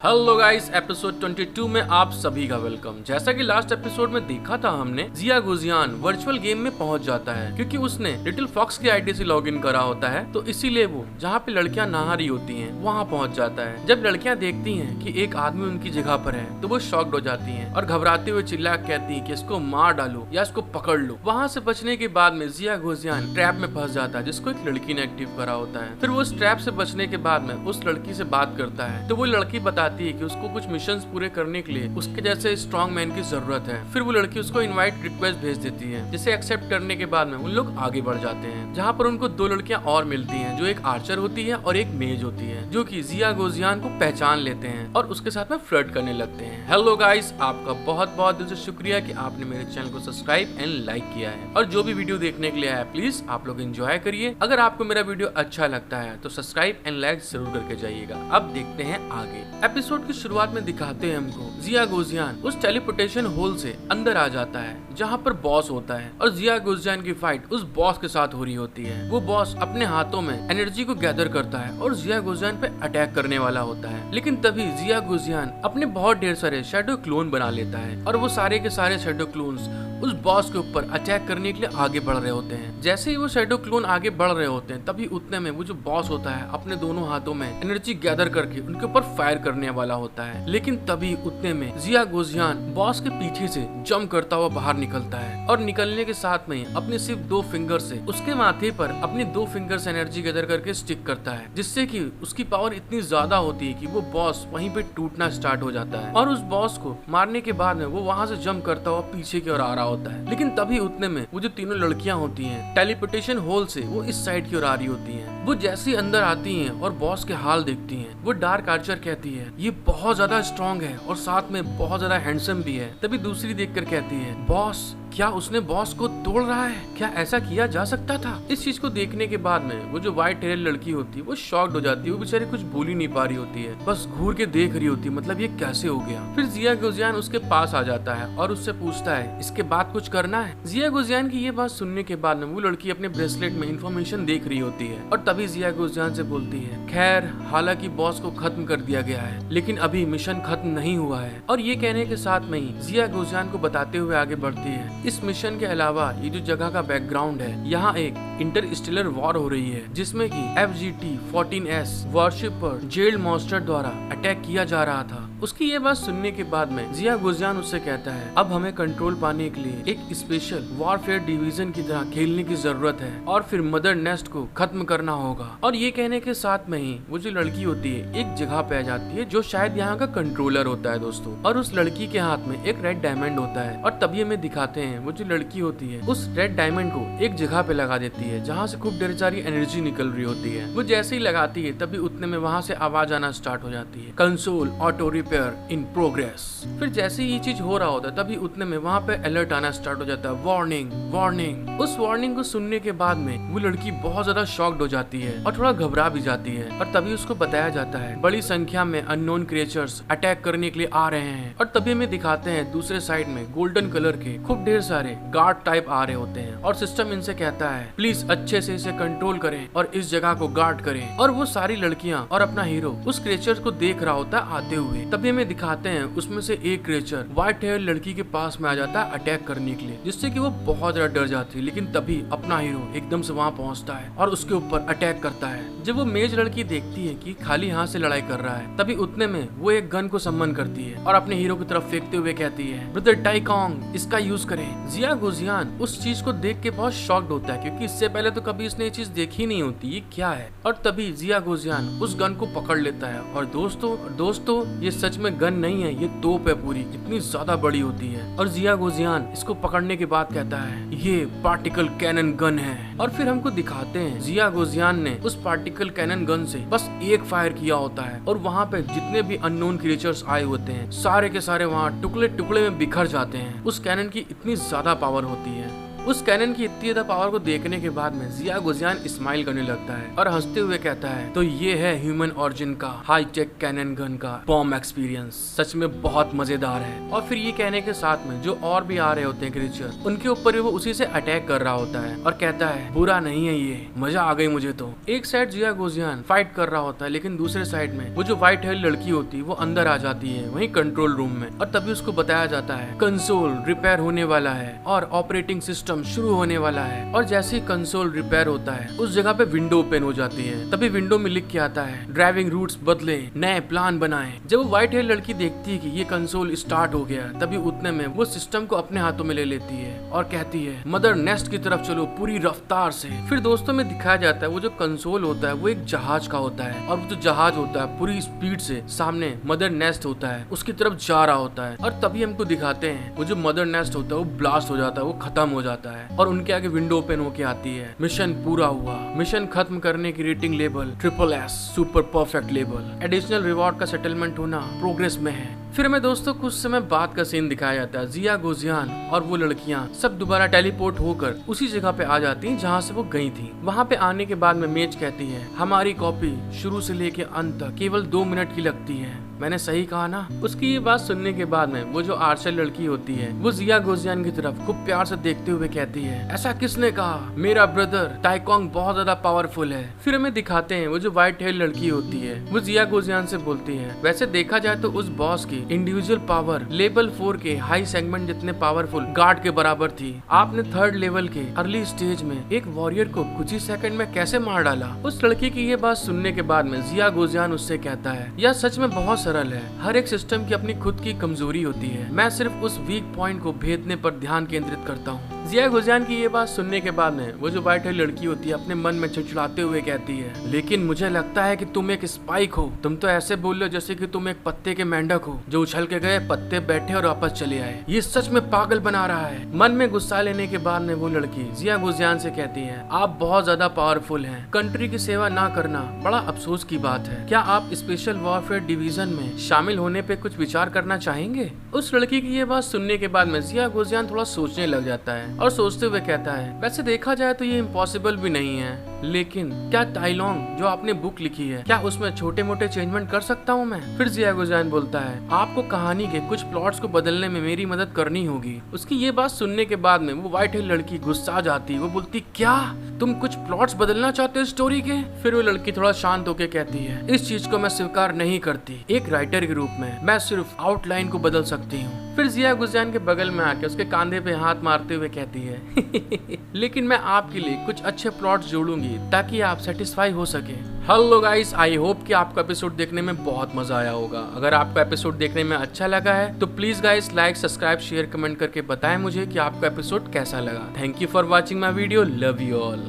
Hello guys, episode 22 में आप सभी का वेलकम। जैसा कि लास्ट एपिसोड में देखा था हमने, जिया गुजियान वर्चुअल गेम में पहुंच जाता है क्योंकि उसने लिटिल फॉक्स की आईडी से लॉगिन करा होता है, तो इसीलिए वो जहां पे लड़कियां नहा रही होती हैं वहां पहुंच जाता है। जब लड़कियां देखती हैं कि एक आदमी उनकी जगह पर है तो वो शॉक्ड हो जाती हैं और घबराते हुए चिल्ला कहती हैं कि इसको मार डालो या इसको पकड़ लो। वहां से बचने के बाद में जिया गुजियान ट्रैप में फंस जाता है जिसको एक लड़की ने एक्टिव करा होता है। फिर वो उस ट्रैप से बचने के बाद में उस लड़की से बात करता है तो वो लड़की बताती है कि उसको कुछ मिशंस पूरे करने के लिए उसके जैसे स्ट्रॉन्ग मैन की जरूरत है। फिर वो लड़की उसको इनवाइट रिक्वेस्ट भेज देती है जिसे एक्सेप्ट करने के बाद में उन लोग आगे बढ़ जाते हैं, जहाँ पर उनको दो लड़कियां और मिलती हैं जो एक आर्चर होती है और एक मेज होती है, जो कि जिया गुजियान को पहचान लेते हैं और उसके साथ में फ्लर्ट करने लगते हैं। हेलो गाइस, आपका बहुत बहुत दिल से शुक्रिया कि आपने मेरे चैनल को सब्सक्राइब एंड लाइक किया है और जो भी वीडियो देखने के लिए आया प्लीज आप लोग एंजॉय करिए। अगर आपको मेरा वीडियो अच्छा लगता है तो सब्सक्राइब एंड लाइक जरूर करके जाइएगा। अब देखते हैं आगे। एपिसोड की शुरुआत में दिखाते हैं हमको जिया गुजियान उस टेलीपोर्टेशन होल से अंदर आ जाता है जहाँ पर बॉस होता है और जिया गुजियान की फाइट उस बॉस के साथ हो रही होती है। वो बॉस अपने हाथों में एनर्जी को गैदर करता है और जिया गुजियान पे अटैक करने वाला होता है, लेकिन तभी जिया गुजियान अपने बहुत ढेर सारे शैडो क्लोन बना लेता है और वो सारे के सारे शैडो क्लोन्स उस बॉस के ऊपर अटैक करने के लिए आगे बढ़ रहे होते हैं। जैसे ही वो शैडो क्लोन आगे बढ़ रहे होते हैं तभी उतने में वो जो बॉस होता है अपने दोनों हाथों में एनर्जी गैदर करके उनके ऊपर फायर करने वाला होता है, लेकिन तभी उतने में जिया गुजियान बॉस के पीछे से जंप करता हुआ बाहर निकलता है और निकलने के साथ में अपने सिर्फ दो फिंगर से उसके माथे पर अपनी दो फिंगर से एनर्जी गैदर करके स्टिक करता है, जिससे कि उसकी पावर इतनी ज्यादा होती है कि वो बॉस वहीं पे टूटना स्टार्ट हो जाता है और उस बॉस को मारने के बाद में वो वहां से जंप करता हुआ पीछे की ओर आ रहा होता है। लेकिन तभी उतने में वो जो तीनों लड़कियां होती हैं टेलीपोर्टेशन होल से वो इस साइड की ओर आ रही होती हैं। वो जैसे अंदर आती हैं और बॉस के हाल देखती हैं, वो डार्क आर्चर कहती है ये बहुत ज्यादा स्ट्रॉन्ग है और साथ में बहुत ज्यादा हैंडसम भी है। तभी दूसरी देखकर कहती है बॉस, क्या उसने बॉस को तोड़ रहा है? क्या ऐसा किया जा सकता था? इस चीज को देखने के बाद में वो जो व्हाइट हेयर लड़की होती है वो शॉक्ड हो जाती है। वो बेचारी कुछ बोल ही नहीं पा रही होती है, बस घूर के देख रही होती है, मतलब ये कैसे हो गया। फिर जिया गुजियान उसके पास आ जाता है और उससे पूछता है इसके बाद कुछ करना है। जिया गुजियान की ये बात सुनने के बाद में वो लड़की अपने ब्रेसलेट में इंफॉर्मेशन देख रही होती है और तभी जिया गुजियान से बोलती है खैर हालांकि बॉस को खत्म कर दिया गया है लेकिन अभी मिशन खत्म नहीं हुआ है। और ये कहने के साथ में ही जिया गुजियान को बताते हुए आगे बढ़ती है इस मिशन के अलावा ये जो जगह का बैकग्राउंड है, यहाँ एक इंटरस्टेलर वॉर हो रही है जिसमें कि FGT-14S वॉरशिप पर जेल्ड मॉन्स्टर द्वारा अटैक किया जा रहा था। उसकी ये बात सुनने के बाद में जिया गुजियान उससे कहता है अब हमें कंट्रोल पाने के लिए एक स्पेशल वॉरफेयर डिवीजन की तरह खेलने की जरूरत है और फिर मदर नेस्ट को खत्म करना होगा। और ये कहने के साथ में ही वो जो लड़की होती है एक जगह पे आ जाती है जो शायद यहाँ का कंट्रोलर होता है दोस्तों, और उस लड़की के हाथ में एक रेड डायमंड होता है और तभी हमें दिखाते हैं वो जो लड़की होती है उस रेड डायमंड को एक जगह पे लगा देती है जहाँ से खूब ढेर सारी एनर्जी निकल रही होती है। वो जैसे ही लगाती है तभी उतने में वहाँ से आवाज आना स्टार्ट हो जाती है console auto repair in progress. फिर जैसे ही ये चीज हो रहा होता है तभी उतने में वहाँ पे अलर्ट आना स्टार्ट हो जाता है वार्निंग वार्निंग। उस वार्निंग को सुनने के बाद में वो लड़की बहुत ज्यादा शॉक्ड हो जाती है और थोड़ा घबरा भी जाती है और तभी उसको बताया जाता है बड़ी संख्या में अननोन क्रिएचर्स अटैक करने के लिए आ रहे हैं। और तभी हमें दिखाते हैं दूसरे साइड में गोल्डन कलर के खूब ढेर सारे गार्ड टाइप आ रहे होते हैं और सिस्टम इनसे कहता है प्लीज अच्छे से इसे कंट्रोल करें और इस जगह को गार्ड करें। और वो सारी लड़कियां और अपना हीरो उस क्रिएचर को देख रहा होता है आते हुए। तभी हमें दिखाते हैं उसमें से एक क्रिएचर व्हाइट हेयर लड़की के पास में आ जाता है अटैक करने के लिए, जिससे कि वो बहुत ज्यादा डर जाती है। लेकिन तभी अपना हीरो एकदम से वहाँ पहुँचता है और उसके ऊपर अटैक करता है। जब वो मेज लड़की देखती है कि खाली हाथ से लड़ाई कर रहा है तभी उतने में वो एक गन को सम्मन करती है और अपने हीरो की तरफ फेंकते हुए कहती है ब्रदर टाइकोंग इसका यूज करें। जिया गुजियान उस चीज को देख के बहुत शॉक्ड होता है क्योंकि इससे पहले तो कभी इसने ये चीज देखी नहीं होती, ये क्या है। और तभी जिया गुजियान उस गन को पकड़ लेता है और दोस्तों ये सच में गन नहीं है, ये तोप है पूरी, इतनी ज्यादा बड़ी होती है। और जिया गुजियान इसको पकड़ने के बाद कहता है ये पार्टिकल कैनन गन है। और फिर हमको दिखाते हैं जिया गुजियान ने उस पार्टिकल कैनन गन से बस एक फायर किया होता है और वहाँ पे जितने भी अननोन क्रिएचर्स आए होते हैं सारे के सारे वहाँ टुकड़े टुकड़े में बिखर जाते हैं। उस कैनन की इतनी ज्यादा पावर होती है। उस कैनन की इतनी ज्यादा पावर को देखने के बाद में जिया गुजियान स्माइल करने लगता है और हंसते हुए कहता है, तो ये है ह्यूमन ऑरिजिन का हाई टेक कैनन गन का बॉम्ब एक्सपीरियंस, सच में बहुत मजेदार है। और फिर ये कहने के साथ में जो और भी आ रहे होते हैं क्रीचर, उनके ऊपर भी वो उसी से अटैक कर रहा होता है और कहता है, बुरा नहीं है ये, मजा आ गई मुझे तो। एक साइड जिया गुजियान फाइट कर रहा होता है, लेकिन दूसरे साइड में वो जो व्हाइट हेयर लड़की होती है वो अंदर आ जाती है वहीं कंट्रोल रूम में, और तभी उसको बताया जाता है कंसोल रिपेयर होने वाला है और ऑपरेटिंग सिस्टम शुरू होने वाला है। और जैसे ही कंसोल रिपेयर होता है उस जगह पे विंडो ओपन हो जाती है। तभी विंडो में लिख के आता है, ड्राइविंग रूट्स बदले, नए प्लान बनाए। जब वो व्हाइट हेयर लड़की देखती है कि ये कंसोल स्टार्ट हो गया, तभी उतने में वो सिस्टम को अपने हाथों में ले लेती है और कहती है, मदर नेस्ट की तरफ चलो पूरी रफ्तार से। फिर दोस्तों में दिखाया जाता है वो जो कंसोल होता है वो एक जहाज का होता है, और वो जो जहाज होता है पूरी स्पीड से सामने मदर नेस्ट होता है उसकी तरफ जा रहा होता है। और तभी हमको दिखाते हैं वो जो मदर नेस्ट होता है वो ब्लास्ट हो जाता है, वो खत्म हो जाता है और उनके आगे विंडो ओपन होके आती है। मिशन पूरा हुआ, मिशन खत्म करने की rating level SSS super perfect level, additional reward का सेटलमेंट होना प्रोग्रेस में है। फिर हमें दोस्तों कुछ समय बाद का सीन दिखाया जाता है। जिया गुजियान और वो लड़कियां सब दोबारा टेलीपोर्ट होकर उसी जगह पे आ जाती हैं जहां से वो गई थी। वहां पे आने के बाद में मेज कहती है, हमारी कॉपी शुरू से लेके अंत तक केवल 2 मिनट की लगती है। मैंने सही कहा ना? उसकी ये बात सुनने के बाद में वो जो आर्चर लड़की होती है वो जिया गुजियान की तरफ खूब प्यार से देखते हुए कहती है, ऐसा किसने कहा? मेरा ब्रदर टाइकोंग बहुत ज्यादा पावरफुल है। फिर हमें दिखाते हैं वो जो व्हाइट हेयर लड़की होती है वो जिया गुजियान से बोलती है, वैसे देखा जाए तो उस बॉस की इंडिविजुअल पावर लेवल 4 के हाई सेगमेंट जितने पावरफुल गार्ड के बराबर थी। आपने 3rd लेवल के अर्ली स्टेज में एक वॉरियर को कुछ ही सेकंड में कैसे मार डाला? उस लड़की की ये बात सुनने के बाद में जिया गुजियान उससे कहता है, यह सच में बहुत सरल है, हर एक सिस्टम की अपनी खुद की कमजोरी होती है, मैं सिर्फ उस वीक पॉइंट को भेदने पर ध्यान केंद्रित करता हूँ। जिया गुजियान की ये बात सुनने के बाद में वो जो व्हाइट हेयर लड़की होती है अपने मन में चिड़चिड़ाते हुए कहती है, लेकिन मुझे लगता है कि तुम एक स्पाइक हो, तुम तो ऐसे बोल रहे हो जैसे कि तुम एक पत्ते के मेंढक हो जो उछल के गए, पत्ते बैठे और वापस चले आए। ये सच में पागल बना रहा है। मन में गुस्सा लेने के बाद में वो लड़की जिया गुजियान से कहती है, आप बहुत ज्यादा पावरफुल हैं, कंट्री की सेवा ना करना बड़ा अफसोस की बात है। क्या आप स्पेशल वॉरफेयर डिवीजन में शामिल होने पे कुछ विचार करना चाहेंगे? उस लड़की की ये बात सुनने के बाद में जिया गुजियान थोड़ा सोचने लग जाता है और सोचते हुए कहता है, वैसे देखा जाए तो ये इम्पॉसिबल भी नहीं है, लेकिन क्या टाइलोंग जो आपने बुक लिखी है क्या उसमें छोटे मोटे चेंजमेंट कर सकता हूँ मैं? फिर जिया गुजियान बोलता है, आपको कहानी के कुछ प्लॉट्स को बदलने में मेरी मदद करनी होगी। उसकी ये बात सुनने के बाद में वो व्हाइट हेयर लड़की गुस्सा जाती है, वो बोलती, क्या तुम कुछ प्लॉट्स बदलना चाहते हो स्टोरी के? फिर वो लड़की थोड़ा शांत होकर कहती है, इस चीज को मैं स्वीकार नहीं करती, एक राइटर के रूप में मैं सिर्फ आउटलाइन को बदल सकती हूँ। फिर जिया गुजियान के बगल में आके उसके कंधे पे हाथ मारते हुए कहती है, लेकिन मैं आपके लिए कुछ अच्छे प्लॉट्स जोड़ूंगी ताकि आप सेटिस्फाई हो सके। हेलो गाइस, आई होप कि आपको एपिसोड देखने में बहुत मजा आया होगा। अगर आपको एपिसोड देखने में अच्छा लगा है तो please guys like, subscribe, share, comment करके बताएं मुझे कि आपको एपिसोड कैसा लगा। Thank you for watching my video, love you all.